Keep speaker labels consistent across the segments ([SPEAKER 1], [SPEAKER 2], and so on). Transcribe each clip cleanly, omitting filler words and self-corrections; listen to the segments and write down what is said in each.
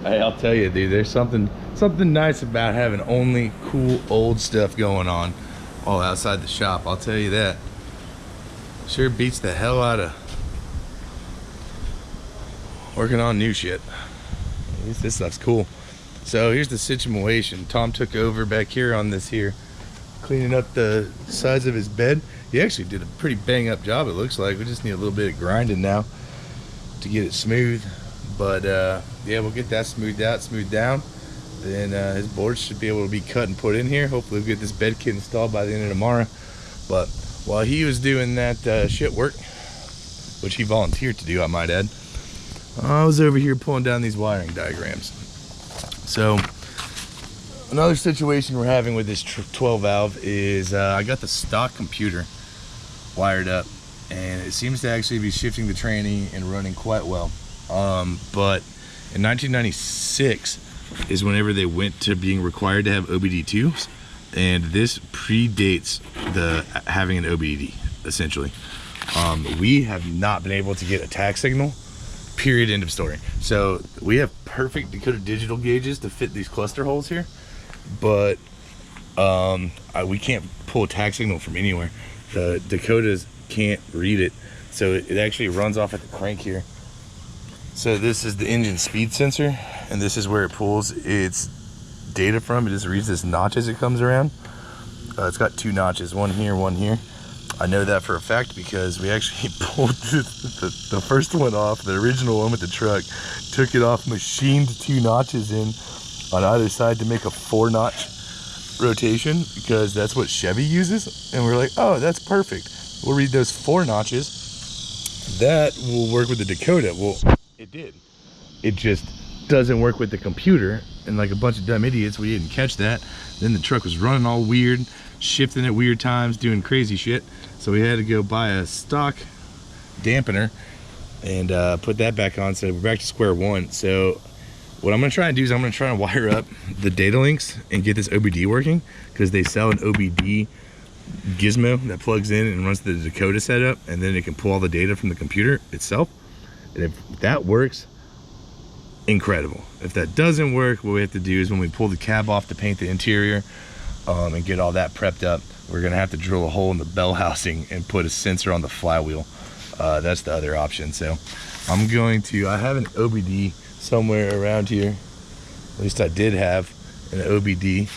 [SPEAKER 1] Hey, I'll tell you, dude, there's something nice about having only cool old stuff going on all outside the shop. I'll tell you that. Sure beats the hell out of working on new shit. At least this stuff's cool. So here's the situation. Tom took over back here on this here, cleaning up the sides of his bed. He actually did a pretty bang up job, it looks like. We just need a little bit of grinding now to get it smooth. But yeah, we'll get that smoothed down. Then his boards should be able to be cut and put in here. Hopefully we'll get this bed kit installed by the end of tomorrow. But while he was doing that shit work, which he volunteered to do, I might add, I was over here pulling down these wiring diagrams. So another situation we're having with this 12 valve is I got the stock computer wired up, and it seems to actually be shifting the tranny and running quite well. But in 1996 is whenever they went to being required to have OBDIIs, and this predates the having an OBDII essentially. We have not been able to get a tach signal, period, end of story. So we have perfect Dakota Digital gauges to fit these cluster holes here, but we can't pull a tach signal from anywhere. The Dakotas can't read it, so it actually runs off at the crank here. So this is the engine speed sensor, and this is where it pulls its data from. It just reads this notch as it comes around. It's got two notches, one here, one here. I know that for a fact because we actually pulled the first one off, the original one with the truck, took it off, machined two notches in on either side to make a 4-notch rotation, because that's what Chevy uses. And we're like, oh, that's perfect. We'll read those 4 notches. That will work with the Dakota. Well, it did. It just doesn't work with the computer, and like a bunch of dumb idiots, we didn't catch that. Then the truck was running all weird, shifting at weird times, doing crazy shit. So we had to go buy a stock dampener and put that back on. So we're back to square one. So what I'm gonna try and do is I'm gonna try and wire up the data links and get this OBD working, because they sell an OBD gizmo that plugs in and runs the Dakota setup, and then it can pull all the data from the computer itself. And if that works, incredible. If that doesn't work, what we have to do is when we pull the cab off to paint the interior and get all that prepped up, we're gonna have to drill a hole in the bell housing and put a sensor on the flywheel. That's the other option. So I'm going to, I have an OBD somewhere around here. At least I did have an OBD.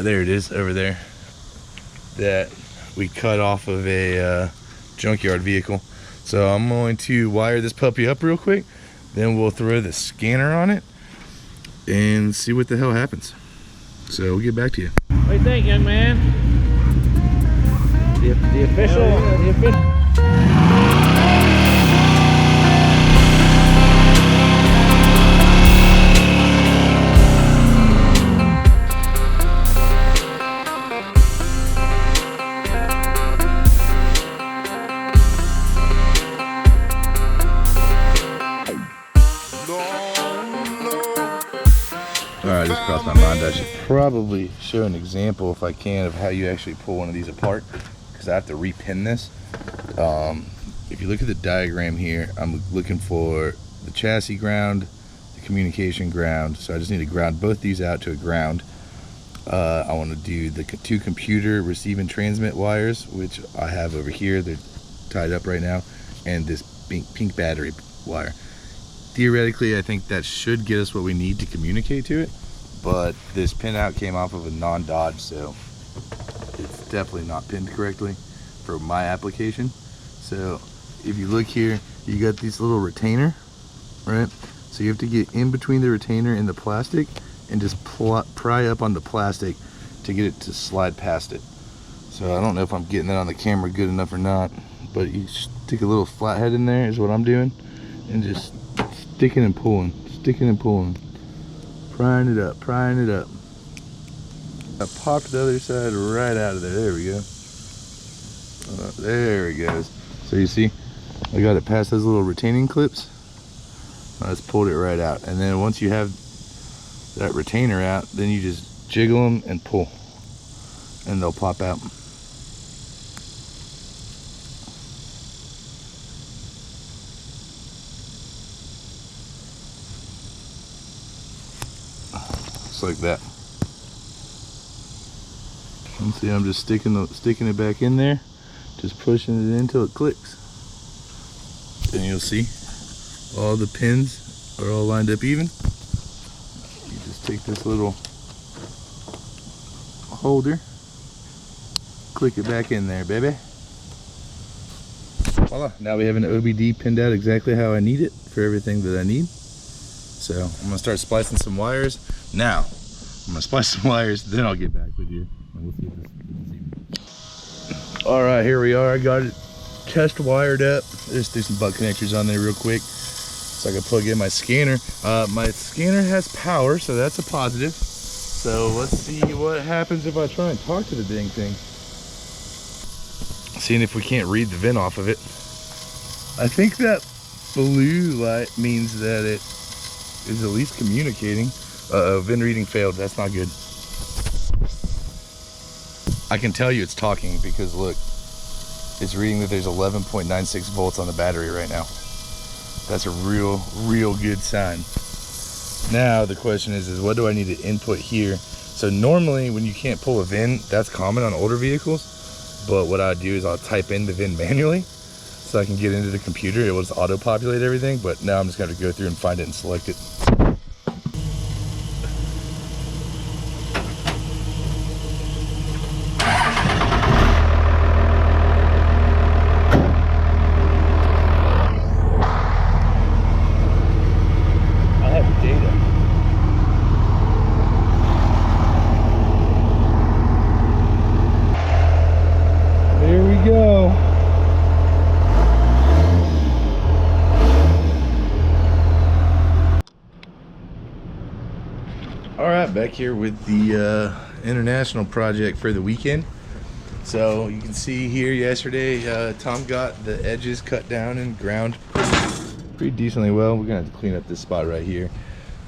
[SPEAKER 1] There it is over there, that we cut off of a junkyard vehicle. So I'm going to wire this puppy up real quick, then we'll throw the scanner on it and see what the hell happens. So we'll get back to you.
[SPEAKER 2] What do you think, young man? The official.
[SPEAKER 1] Alright, just crossed my mind. I should probably show an example, if I can, of how you actually pull one of these apart, because I have to repin this. If you look at the diagram here, I'm looking for the chassis ground, the communication ground. So I just need to ground both these out to a ground. I want to do the 2 computer receive and transmit wires, which I have over here. They're tied up right now, and this pink battery wire. Theoretically, I think that should get us what we need to communicate to it, but this pinout came off of a non-Dodge, so it's definitely not pinned correctly for my application. So if you look here, you got this little retainer, right? So you have to get in between the retainer and the plastic and just pry up on the plastic to get it to slide past it. So I don't know if I'm getting that on the camera good enough or not, but you stick a little flathead in there is what I'm doing, and just sticking and pulling, prying it up. I popped the other side right out of there. There we go. There it goes. So you see, I got it past those little retaining clips. I just pulled it right out. And then once you have that retainer out, then you just jiggle them and pull, and they'll pop out. just like that. And see, I'm just sticking it back in there, just pushing it in until it clicks. And you'll see all the pins are all lined up even. You just take this little holder, click it back in there, baby. Voila, now we have an OBD pinned out exactly how I need it for everything that I need. So I'm gonna start splicing some wires. Now, I'm gonna splice some wires, then I'll get back with you. And we'll see this. All right, here we are. I got it test wired up. Just do some butt connectors on there real quick so I can plug in my scanner. My scanner has power, so that's a positive. So let's see what happens if I try and talk to the dang thing. Seeing if we can't read the VIN off of it. I think that blue light means that it is at least communicating. VIN reading failed. That's not good. I can tell you it's talking because look, it's reading that there's 11.96 volts on the battery right now. That's a real good sign. Now the question is what do I need to input here? So normally when you can't pull a VIN, that's common on older vehicles. But what I do is I'll type in the VIN manually so I can get into the computer. It will just auto-populate everything, but now I'm just gonna go through and find it and select it. Back here with the international project for the weekend. So you can see here yesterday Tom got the edges cut down and ground pretty decently well. We're gonna have to clean up this spot right here,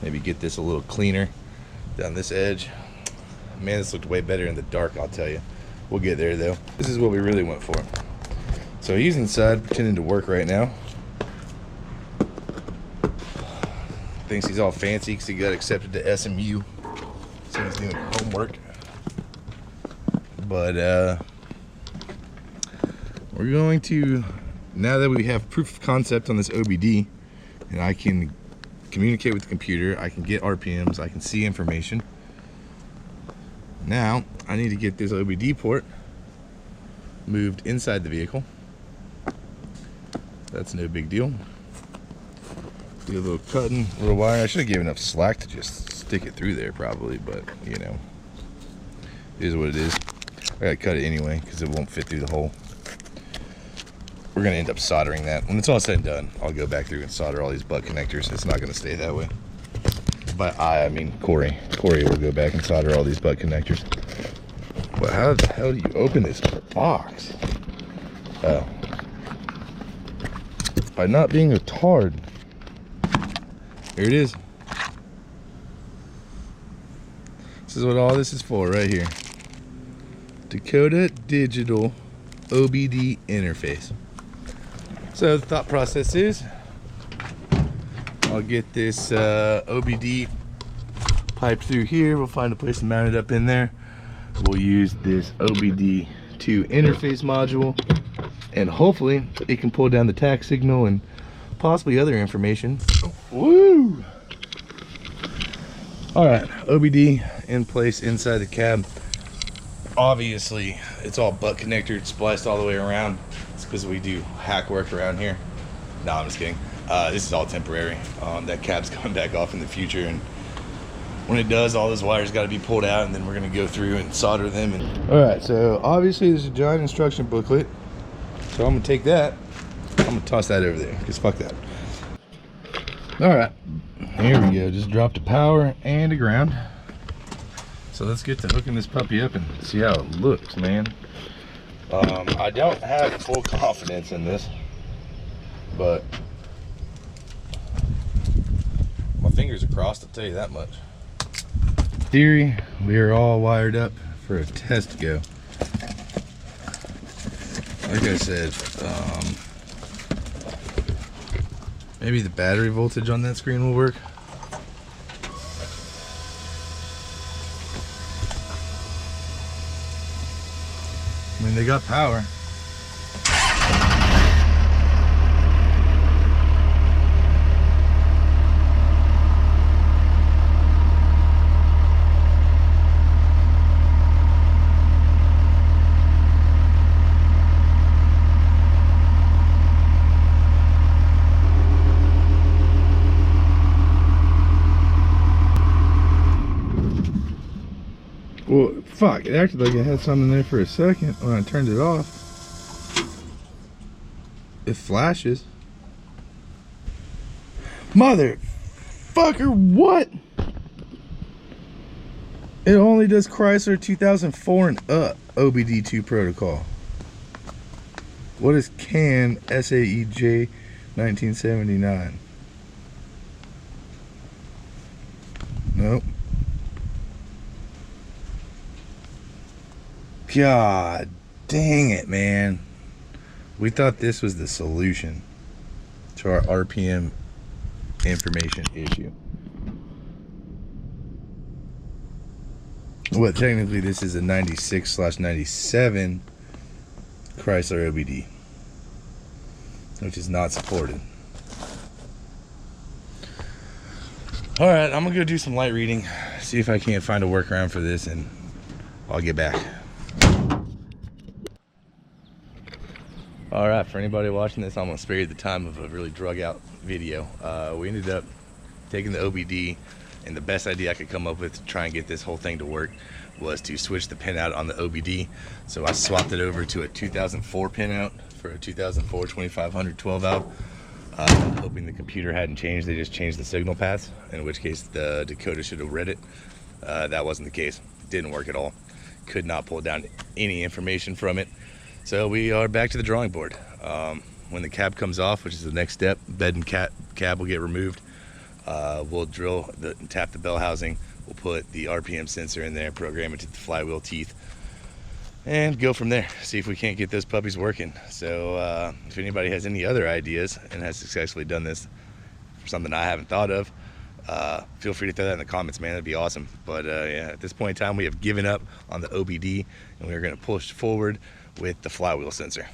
[SPEAKER 1] maybe get this a little cleaner down this edge. Man, this looked way better in the dark, I'll tell you. We'll get there though. This is what we really went for. So he's inside pretending to work right now. Thinks he's all fancy because he got accepted to SMU. So he's doing homework. But we're going to, now that we have proof of concept on this OBD and I can communicate with the computer, I can get RPMs, I can see information. Now I need to get this OBD port moved inside the vehicle. That's no big deal. Do a little cutting, a little wire. I should have given enough slack to just stick it through there probably, but you know, it is what it is. I gotta cut it anyway because it won't fit through the hole. We're gonna end up soldering that. When it's all said and done, I'll go back through and solder all these butt connectors. It's not gonna stay that way. By I mean Corey. Corey will go back and solder all these butt connectors. But how the hell do you open this box? Oh. By not being a tard. Here it is. This is what all this is for right here. Dakota Digital OBD interface. So the thought process is I'll get this OBD piped through here. We'll find a place to mount it up in there. We'll use this OBD2 interface module and hopefully it can pull down the tach signal and possibly other information. Woo! All right, OBD in place inside the cab. Obviously, it's all butt connector spliced all the way around. It's because we do hack work around here. No, I'm just kidding. This is all temporary. That cab's coming back off in the future, and when it does, all those wires got to be pulled out, and then we're gonna go through and solder them. And all right, so obviously there's a giant instruction booklet. So I'm gonna take that. I'm gonna toss that over there, because fuck that. All right, here we go. Just dropped a power and a ground. So let's get to hooking this puppy up and see how it looks, man. I don't have full confidence in this, but my fingers are crossed, I'll tell you that much. In theory, we are all wired up for a test go. Like I said, maybe the battery voltage on that screen will work. I mean, they got power. Well, fuck, it acted like it had something there for a second when I turned it off. It flashes. Motherfucker, what? It only does Chrysler 2004 and up OBDII protocol. What is CAN SAEJ 1979? Nope. God dang it, man. We thought this was the solution to our RPM information issue. Well, technically this is a 96/97 Chrysler OBD, which is not supported. Alright, I'm gonna go do some light reading, see if I can't find a workaround for this, and I'll get back. Alright, for anybody watching this, I'm going to spare you the time of a really drug out video. We ended up taking the OBD, and the best idea I could come up with to try and get this whole thing to work was to switch the pinout on the OBD. So I swapped it over to a 2004 pinout for a 2004 2500 12 valve, hoping the computer hadn't changed. They just changed the signal paths, in which case the Dakota should have read it. That wasn't the case. Didn't work at all. Could not pull down any information from it. So we are back to the drawing board. When the cab comes off, which is the next step, bed and cab will get removed. We'll drill and tap the bell housing. We'll put the RPM sensor in there, program it to the flywheel teeth, and go from there. See if we can't get those puppies working. So if anybody has any other ideas and has successfully done this for something I haven't thought of, feel free to throw that in the comments, man. That'd be awesome. But yeah, at this point in time, we have given up on the OBD, and we're going to push forward with the flywheel sensor.